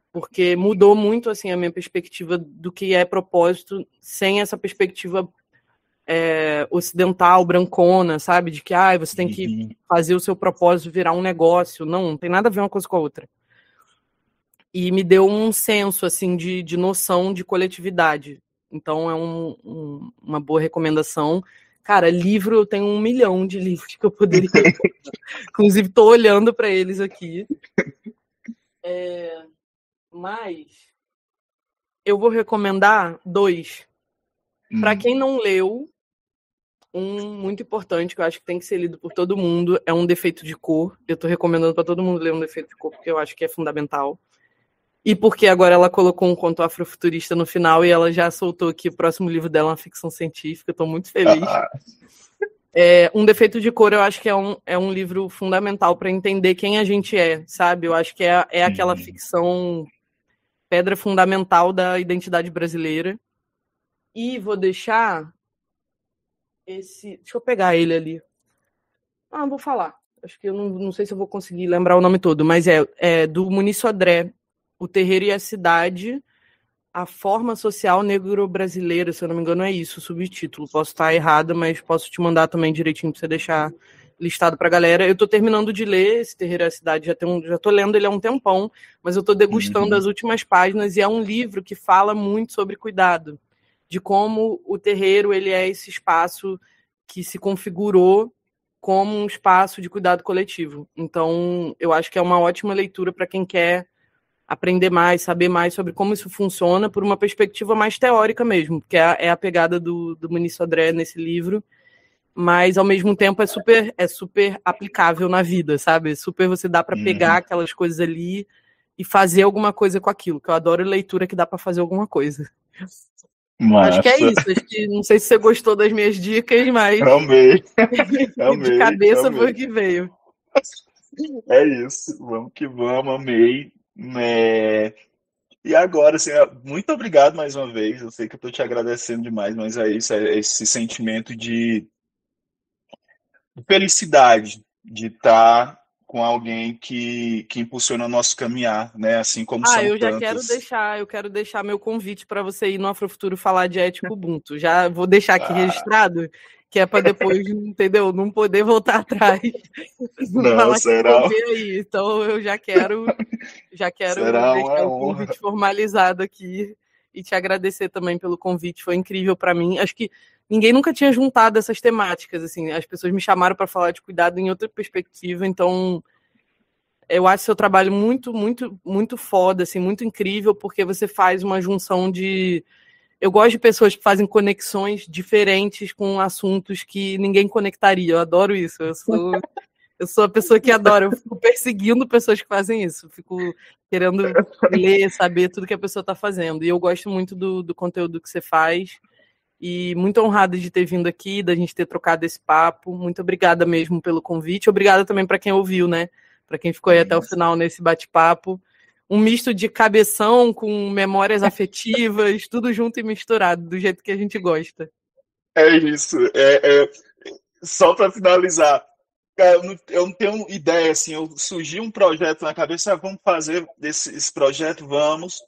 B: Porque mudou muito assim a minha perspectiva do que é propósito, sem essa perspectiva ocidental, brancona, sabe? De que você tem que fazer o seu propósito virar um negócio. Não tem nada a ver uma coisa com a outra. E me deu um senso, assim, de noção de coletividade. Então, é uma boa recomendação. Cara, livro, eu tenho 1 milhão de livros que eu poderia... Inclusive, estou olhando para eles aqui. Mas eu vou recomendar 2. Para quem não leu, um muito importante, que eu acho que tem que ser lido por todo mundo, é Um Defeito de Cor. Eu estou recomendando para todo mundo ler Um Defeito de Cor, porque eu acho que é fundamental. E porque agora ela colocou um conto afrofuturista no final e ela já soltou aqui o próximo livro dela, uma ficção científica. Estou muito feliz. Um Defeito de Cor, eu acho que é um livro fundamental para entender quem a gente é, sabe? Eu acho que é aquela ficção pedra fundamental da identidade brasileira. E vou deixar esse... Deixa eu pegar ele ali. Vou falar. Acho que eu não sei se eu vou conseguir lembrar o nome todo, mas é do Muniz Sodré, O Terreiro e a Cidade, a Forma Social Negro-Brasileira, se eu não me engano é isso, o subtítulo. Posso estar errada, mas posso te mandar também direitinho para você deixar listado para a galera. Eu estou terminando de ler esse Terreiro e a Cidade, já estou lendo ele há um tempão, mas eu estou degustando as últimas páginas e é um livro que fala muito sobre cuidado, de como o terreiro ele é esse espaço que se configurou como um espaço de cuidado coletivo. Então, eu acho que é uma ótima leitura para quem quer aprender mais, saber mais sobre como isso funciona por uma perspectiva mais teórica mesmo, porque é a pegada do Muniz Sodré nesse livro, mas ao mesmo tempo é super aplicável na vida, sabe? Super você dá para pegar aquelas coisas ali e fazer alguma coisa com aquilo, que eu adoro leitura que dá para fazer alguma coisa.
A: Massa.
B: Acho que é isso. Acho que, não sei se você gostou das minhas dicas, mas
A: Amei.
B: de cabeça foi o que veio.
A: É isso, vamos que vamos, amei. E agora, assim, muito obrigado mais uma vez. Eu sei que eu estou te agradecendo demais, mas é isso, é esse sentimento de felicidade de estar com alguém que impulsiona o nosso caminhar, né? Assim como são
B: eu já
A: tantas.
B: quero deixar meu convite para você ir no Afrofuturo falar de ético Ubuntu. Já vou deixar aqui registrado, que é para depois, entendeu? Não poder voltar atrás.
A: Não,
B: Falar que
A: será,
B: vou ver aí. Então eu já quero
A: será uma
B: deixar o
A: honra.
B: convite formalizado aqui e te agradecer também pelo convite. Foi incrível para mim. Acho que ninguém nunca tinha juntado essas temáticas, assim. As pessoas me chamaram para falar de cuidado em outra perspectiva, então eu acho seu trabalho muito, muito, muito foda, assim, muito incrível, porque você faz uma junção de... Eu gosto de pessoas que fazem conexões diferentes com assuntos que ninguém conectaria. Eu adoro isso. Eu sou a pessoa que adora. Eu fico perseguindo pessoas que fazem isso. Eu fico querendo ler, saber tudo que a pessoa está fazendo. E eu gosto muito do conteúdo que você faz. E muito honrada de ter vindo aqui, da gente ter trocado esse papo. Muito obrigada mesmo pelo convite. Obrigada também para quem ouviu, né? Para quem ficou aí até o final nesse bate-papo. Um misto de cabeção com memórias afetivas, tudo junto e misturado, do jeito que a gente gosta.
A: É isso. Só para finalizar, cara, eu não tenho ideia, assim, surgiu um projeto na cabeça, vamos fazer esse projeto, vamos.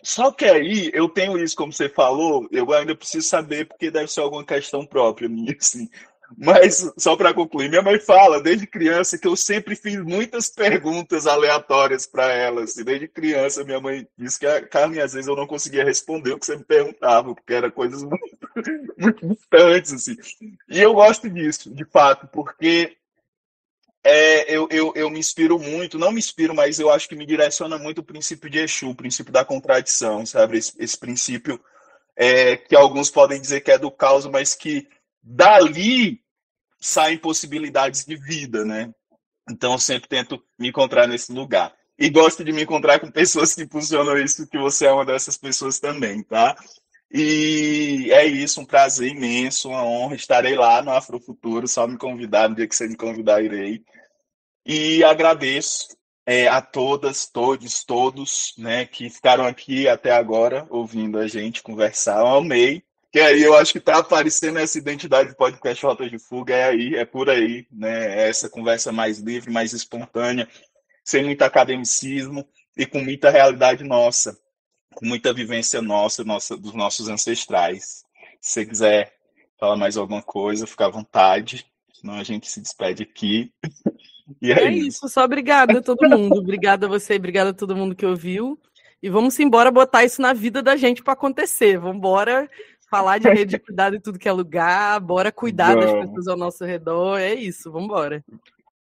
A: Só que aí eu tenho isso, como você falou, eu ainda preciso saber, porque deve ser alguma questão própria minha, assim. Mas, só para concluir, minha mãe fala desde criança que eu sempre fiz muitas perguntas aleatórias para ela. Assim, desde criança, minha mãe disse que, Carmen, às vezes eu não conseguia responder o que você me perguntava, porque eram coisas muito, muito distantes. Assim. E eu gosto disso, de fato, porque eu me inspiro muito, não me inspiro, mas eu acho que me direciona muito o princípio de Exu, o princípio da contradição, sabe? Esse princípio que alguns podem dizer que é do caos, mas que dali saem possibilidades de vida, né? Então eu sempre tento me encontrar nesse lugar. E gosto de me encontrar com pessoas que funcionam isso, que você é uma dessas pessoas também, tá? E é isso, um prazer imenso, uma honra. Estarei lá no Afrofuturo, só me convidar, no dia que você me convidar, irei. E agradeço a todas, todos, né, que ficaram aqui até agora ouvindo a gente conversar. Eu amei. Que aí eu acho que está aparecendo essa identidade do podcast Rotas de Fuga, é por aí, né? É essa conversa mais livre, mais espontânea, sem muito academicismo e com muita realidade nossa, com muita vivência nossa, dos nossos ancestrais. Se você quiser falar mais alguma coisa, fica à vontade, senão a gente se despede aqui. E é isso.
B: Só obrigada a todo mundo. Obrigada a você, obrigada a todo mundo que ouviu. E vamos embora botar isso na vida da gente para acontecer. Vamos embora falar de rede de cuidado em tudo que é lugar, bora cuidar das pessoas ao nosso redor. É isso, vamos embora.